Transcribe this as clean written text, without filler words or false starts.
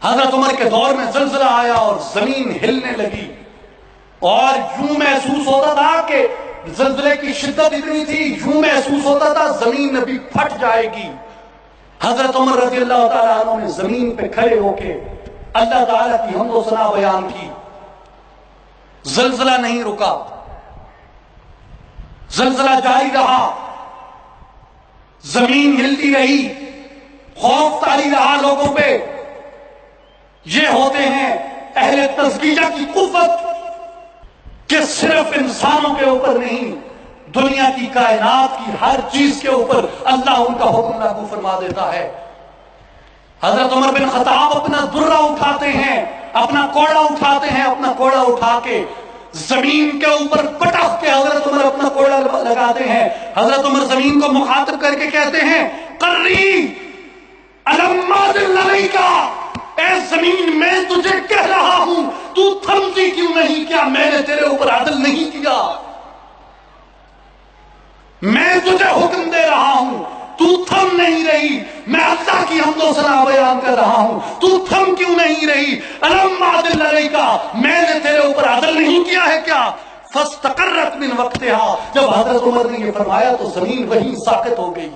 حضرت عمر کے دور میں زلزلہ آیا اور زمین ہلنے لگی، اور یوں محسوس ہوتا تھا کہ زلزلے کی شدت اتنی تھی، یوں محسوس ہوتا تھا زمین ابھی پھٹ جائے گی۔ حضرت عمر رضی اللہ تعالیٰ عنہ نے زمین پہ کھڑے ہو کے اللہ تعالیٰ کی حمد و ثنا بیان کی۔ زلزلہ نہیں رکا، زلزلہ جاری رہا، زمین ہلتی رہی، خوف طاری رہا لوگوں پہ۔ یہ ہوتے ہیں اہل تزکیہ کی قوت کہ صرف انسانوں کے اوپر نہیں، دنیا کی کائنات کی ہر چیز کے اوپر اللہ ان کا حکم لاگو فرما دیتا ہے۔ حضرت عمر بن خطاب اپنا درہ اٹھاتے ہیں، اپنا کوڑا اٹھاتے ہیں، اپنا کوڑا اٹھا کے زمین کے اوپر پٹخ کے حضرت عمر اپنا کوڑا لگاتے ہیں۔ حضرت عمر زمین کو مخاطب کر کے کہتے ہیں، قری الم اذن علیک، اے زمین میں تجھے کہہ رہا ہوں تو تھمتی کیوں نہیں؟ کیا میں نے تیرے اوپر عدل نہیں کیا؟ میں تجھے حکم دے رہا ہوں، تو تھم نہیں رہی۔ میں اللہ کی حمد و ثنا بیان کر رہا ہوں، تو تھم کیوں نہیں رہی؟ الم اعدل علیک، میں نے تیرے اوپر عدل نہیں کیا ہے کیا؟ فاستقرت من وقتها، جب حضرت عمر نے یہ فرمایا تو زمین وہیں ساکت ہو گئی۔